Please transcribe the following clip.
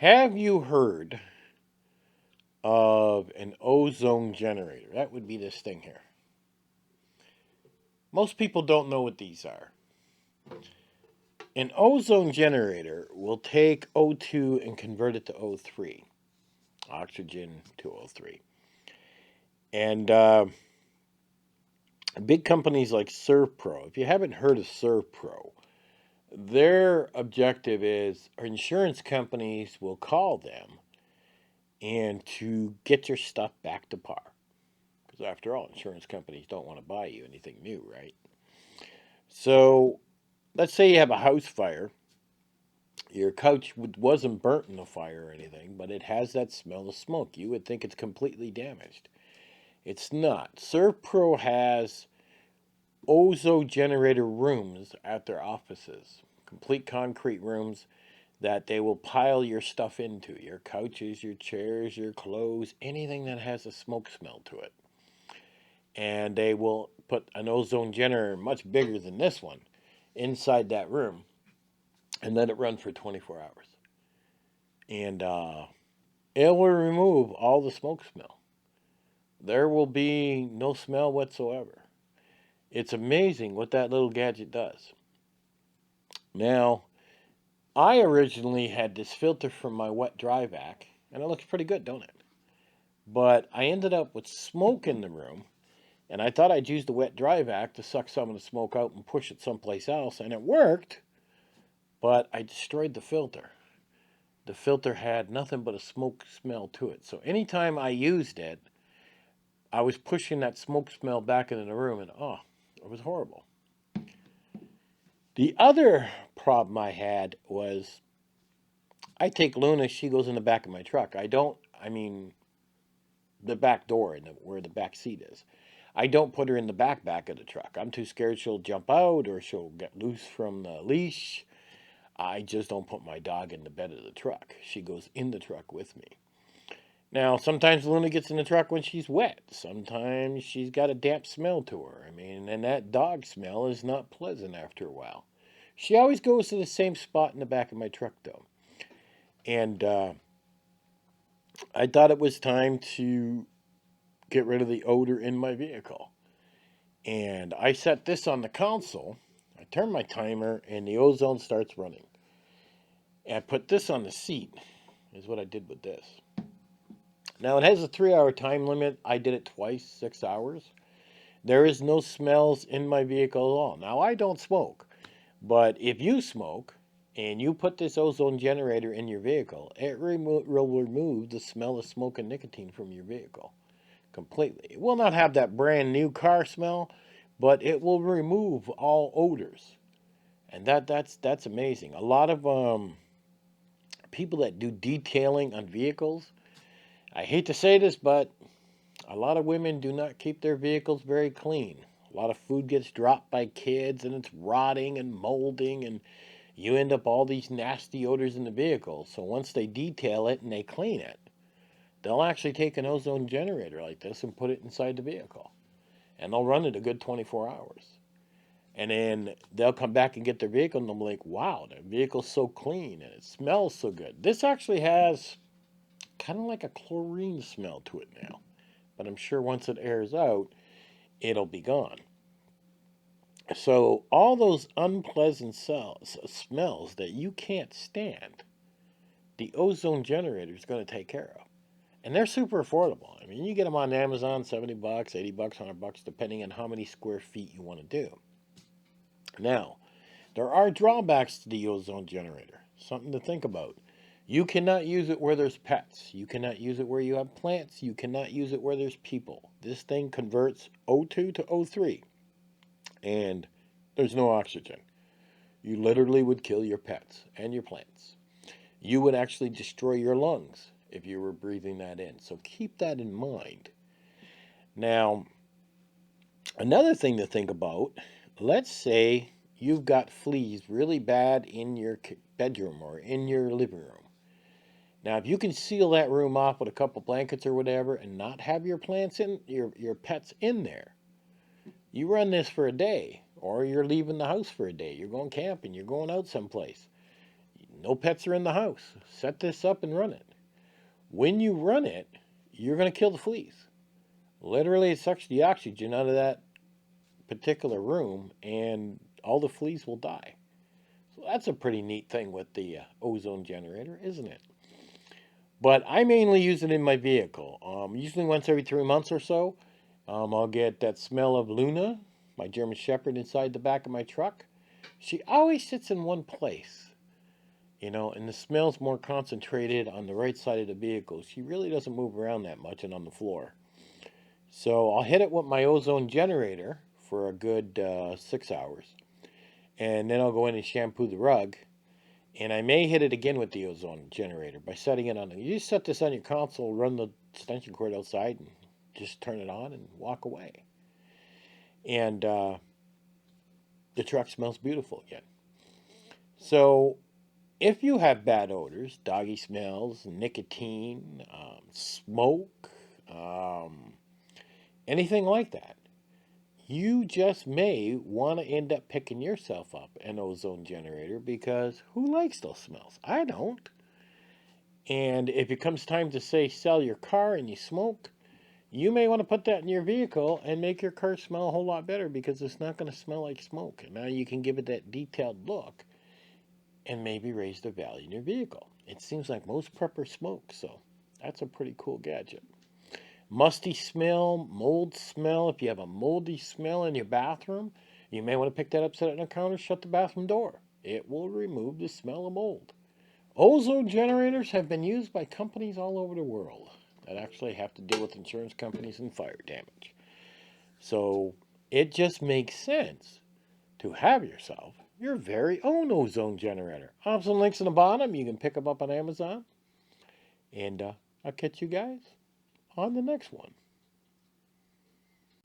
Have you heard of an ozone generator? That would be this thing here. Most people don't know what these are. An ozone generator will take O2 and convert it to O3, oxygen to O3. And big companies like ServPro, if you haven't heard of ServPro, their objective is insurance companies will call them and to get your stuff back to par. Because after all, insurance companies don't want to buy you anything new, right? So let's say you have a house fire. Your couch wasn't burnt in the fire or anything, but it has that smell of smoke. You would think it's completely damaged. It's not. ServPro has ozone generator rooms at their offices, complete concrete rooms that they will pile your stuff into, your couches, your chairs, your clothes, anything that has a smoke smell to it. And they will put an ozone generator much bigger than this one inside that room and let it run for 24 hours. And it will remove all the smoke smell. There will be no smell whatsoever. It's amazing what that little gadget does. Now, I originally had this filter from my wet dry vac, and it looks pretty good, don't it? But I ended up with smoke in the room, and I thought I'd use the wet dry vac to suck some of the smoke out and push it someplace else, and it worked, but I destroyed the filter. The filter had nothing but a smoke smell to it. So anytime I used it, I was pushing that smoke smell back into the room, and it was horrible. The other problem I had was I take Luna, she goes in the back of my truck. The back door where the back seat is. I don't put her in the back of the truck. I'm too scared she'll jump out or she'll get loose from the leash. I just don't put my dog in the bed of the truck. She goes in the truck with me. Now, sometimes Luna gets in the truck when she's wet. Sometimes she's got a damp smell to her. And that dog smell is not pleasant after a while. She always goes to the same spot in the back of my truck, though. And I thought it was time to get rid of the odor in my vehicle. And I set this on the console. I turn my timer, and the ozone starts running. And I put this on the seat, is what I did with this. Now, it has a 3-hour time limit. I did it twice, 6 hours. There is no smells in my vehicle at all. Now, I don't smoke, but if you smoke and you put this ozone generator in your vehicle, it will remove the smell of smoke and nicotine from your vehicle completely. It will not have that brand new car smell, but it will remove all odors. And that's amazing. A lot of people that do detailing on vehicles, I hate to say this, but a lot of women do not keep their vehicles very clean. A lot of food gets dropped by kids and it's rotting and molding, and you end up all these nasty odors in the vehicle. So once they detail it and they clean it, they'll actually take an ozone generator like this and put it inside the vehicle. And they'll run it a good 24 hours. And then they'll come back and get their vehicle and they'll be like, wow, their vehicle's so clean and it smells so good. This actually has kind of like a chlorine smell to it now. But I'm sure once it airs out, it'll be gone. So all those unpleasant smells that you can't stand, the ozone generator is going to take care of. And they're super affordable. You get them on Amazon, $70, $80, $100, depending on how many square feet you want to do. Now, there are drawbacks to the ozone generator. Something to think about. You cannot use it where there's pets. You cannot use it where you have plants. You cannot use it where there's people. This thing converts O2 to O3. And there's no oxygen. You literally would kill your pets and your plants. You would actually destroy your lungs if you were breathing that in. So keep that in mind. Now, another thing to think about, let's say you've got fleas really bad in your bedroom or in your living room. Now, if you can seal that room off with a couple blankets or whatever and not have your plants in your pets in there, you run this for a day, or you're leaving the house for a day. You're going camping, you're going out someplace. No pets are in the house. Set this up and run it. When you run it, you're going to kill the fleas. Literally, it sucks the oxygen out of that particular room, and all the fleas will die. So that's a pretty neat thing with the ozone generator, isn't it? But I mainly use it in my vehicle. Usually once every 3 months or so, I'll get that smell of Luna, my German Shepherd, inside the back of my truck. She always sits in one place, and the smell's more concentrated on the right side of the vehicle. She really doesn't move around that much and on the floor. So I'll hit it with my ozone generator for a good 6 hours. And then I'll go in and shampoo the rug. And I may hit it again with the ozone generator by setting it on. You just set this on your console, run the extension cord outside, and just turn it on and walk away. And the truck smells beautiful again. So if you have bad odors, doggy smells, nicotine, smoke, anything like that, you just may want to end up picking yourself up an ozone generator, because who likes those smells? I don't. And if it comes time to, say, sell your car and you smoke, you may want to put that in your vehicle and make your car smell a whole lot better, because it's not going to smell like smoke. And now you can give it that detailed look and maybe raise the value in your vehicle. It seems like most preppers smoke, so that's a pretty cool gadget. Musty smell, mold smell. If you have a moldy smell in your bathroom, you may want to pick that up, set it on the counter, shut the bathroom door. It will remove the smell of mold. Ozone generators have been used by companies all over the world that actually have to deal with insurance companies and fire damage. So it just makes sense to have yourself your very own ozone generator. I'll have some links in the bottom. You can pick them up on Amazon. And I'll catch you guys on the next one.